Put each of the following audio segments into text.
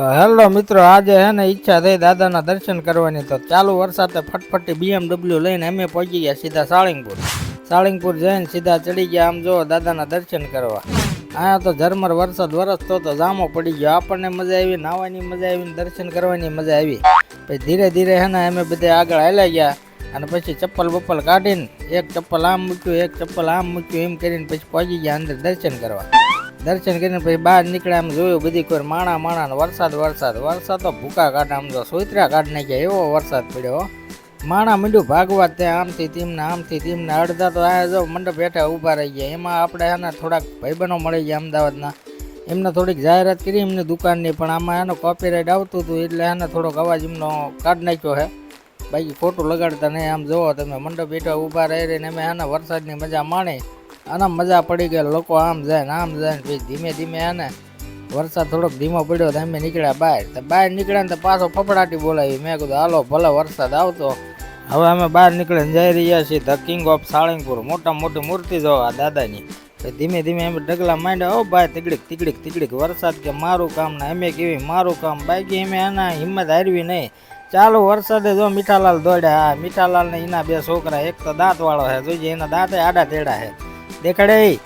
તો હેલો મિત્રો, આજે હે ને ઈચ્છા થઈ દાદાના દર્શન કરવાની. તો ચાલુ વરસાદે ફટફટી BMW લઈને અમે પહોંચી ગયા સીધા સાળીંગપુર જઈને સીધા ચડી ગયા આમ જો દાદાના દર્શન કરવા. અહીંયા તો ઝરમર વરસાદ વરસતો તો જામો પડી ગયો. આપણને મજા આવી, નાહવાની મજા આવી, દર્શન કરવાની મજા આવી. પછી ધીરે ધીરે હે ને અમે બધે આગળ હાલ્યા ગયા અને પછી ચપ્પલ બપ્પલ કાઢીને એક ચપ્પલ આમ મૂક્યું, એક ચપ્પલ આમ મૂક્યું, એમ કરીને પછી પહોંચી ગયા અંદર દર્શન કરવા. દર્શન કરીને પછી બહાર નીકળ્યા, આમ જોયું બધી કોઈ માણા વરસાદ તો ભૂકા કાઢા, આમ તો સોતરા કાઢી નાખ્યા એવો વરસાદ પડ્યો. માણા મીંડું ભાગવા ત્યાં આમથી તેમને અડધા તો આ જો મંડપ હેઠા ઊભા રહી ગયા. એમાં આપણે એના થોડાક ભાઈબંધો મળી ગયા અમદાવાદના, એમને થોડીક જાહેરાત કરી એમની દુકાનની, પણ આમાં એનો કોપીરાઇટ આવતું હતું એટલે એને થોડોક અવાજ એમનો કાઢી નાખ્યો છે. બાકી ખોટું લગાડતા નહીં. આમ જોવો તમે મંડપ હેઠા ઊભા રહીને અમે એના વરસાદની મજા માણી. આના મજા પડી ગઈ. લોકો આમ જાય ને પછી ધીમે ધીમે એને વરસાદ થોડોક ધીમો પડ્યો તો અમે નીકળ્યા બહાર. તો બહાર નીકળ્યા ને તો પાછો ફફડાટી બોલાવી. મેં કીધું હાલો ભલે વરસાદ આવતો. હવે અમે બહાર નીકળીને જઈ રહ્યા છીએ ધ કિંગ ઓફ સાળીંગપુર. મોટા મોટી મૂર્તિ જોવા દાદાની. ધીમે ધીમે અમે ડગલા માંડ્યા. ઓ ભાઈ તીકડીક વરસાદ કે મારું કામ ને અમે કેવી મારું કામ. બાકી અમે એના હિંમત હારવી નહીં. ચાલો વરસાદે જો મીઠાલાલ દોડ્યા. હા, મીઠાલાલ ને એના બે છોકરા, એક તો દાંત વાળો છે, જોઈજે એના દાંતે આડા તેડા છે. દેખાડી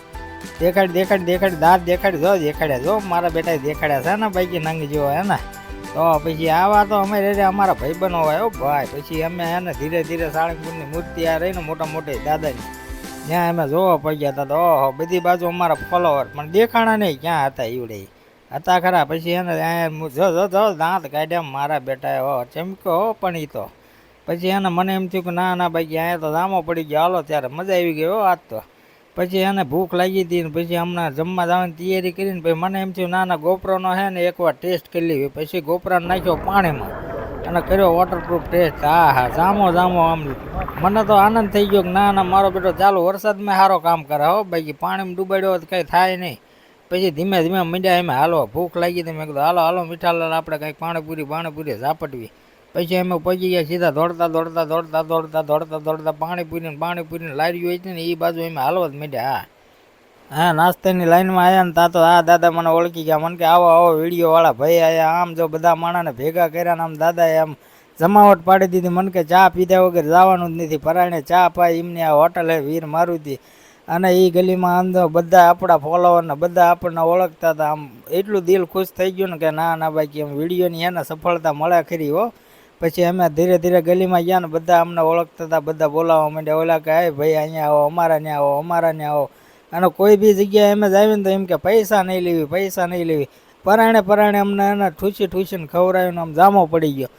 દાંત દેખાડ્યા જો મારા બેટા દેખાડ્યા છે ને બાકી નાંગી જેવો હે ને. તો પછી આવા તો અમે અમારા ભાઈબંધો હોય હો ભાઈ. પછી અમે એને ધીરે ધીરે સાળીંગપુરની મૂર્તિ આ રહી ને મોટી દાદાની, ત્યાં અમે જોવા પડ્યા હતા. તો ઓહો, બધી બાજુ અમારા ફોલોવર પણ દેખાણા નહીં ક્યાં હતા. ઈવડે હતા ખરા. પછી એને જો દાંત કાઢ્યા મારા બેટા હો ચમક્યો હો. પણ એ તો પછી એને મને એમ થયું કે ના બાકી અહીંયા તો જામો પડી ગયો. હાલો ત્યારે મજા આવી ગઈ હો આજ તો. પછી એને ભૂખ લાગી હતી ને પછી હમણાં જમવા જવાની તૈયારી કરીને પછી મને એમ થયું ના ગોપરોનો છે ને એકવાર ટેસ્ટ કરી લેવી. પછી ગોપરાને નાખ્યો પાણીમાં અને કર્યો વોટરપ્રૂફ ટેસ્ટ. હા જામો આમ મને તો આનંદ થઈ ગયો કે ના મારો બેટો ચાલુ વરસાદમાં સારો કામ કરે હો. બાકી પાણીમાં ડૂબાડ્યો તો કંઈ થાય નહીં. પછી ધીમે મીંડ્યા એમ હાલો. ભૂખ લાગી હતી મેં કીધું હાલો મીઠાલાલ આપણે કંઈક પાણીપુરી ઝાપટવી. પછી અમે પહોંચી ગયા સીધા દોડતા પાણીપુરીને લારીઓ હતી ને એ બાજુ અમે હાલવા જ માંડ્યા. હા નાસ્તાની લાઈનમાં આવ્યા ને તા તો આ દાદા મને ઓળખી ગયા. મને કે આવો વિડીયો વાળા ભાઈ આવ્યા. આમ જો બધા માણાને ભેગા કર્યા ને આમ દાદાએ આમ જમાવટ પાડી દીધી. મને કે ચા પીધા વગર જવાનું જ નથી. પરાણે ચા પાઈ એમની આ હોટલ હે વીર મારુતિ. અને એ ગલીમાં આમ તો બધા આપણા ફોલોવરને બધા આપણને ઓળખતા હતા. આમ એટલું દિલ ખુશ થઈ ગયું ને કે ના બાકી એમ વિડીયોની એને સફળતા મળે ખરી હો. પછી અમે ધીરે ધીરે ગલીમાં ગયા ને બધા અમને ઓળખતા હતા. બધા બોલાવવા માંડ્યા. ઓલા કે હે ભાઈ અહીંયા આવો, અમારા ત્યાં આવો. અને કોઈ બી જગ્યાએ એમ જ આવીને તો એમ કે પૈસા નહીં લેવી. પરાણે અમને એને ઠૂસીને ખવડાવીને આમ જામો પડી ગયો.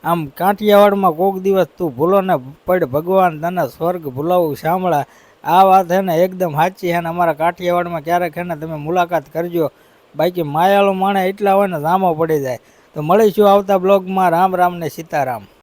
આમ કાંઠિયાવાડમાં કોક દિવસ તું ભૂલો ને પડ ભગવાન તને સ્વર્ગ ભૂલાવું સાંભળા. આ વાત છે ને એકદમ સાચી છે ને. અમારા કાંઠિયાવાડમાં ક્યારેક છે ને તમે મુલાકાત કરજો. બાકી માયાળુ માણે એટલા હોય ને જામો પડી જાય. તો મળીશું આવતા બ્લોગમાં. રામ ને સીતારામ.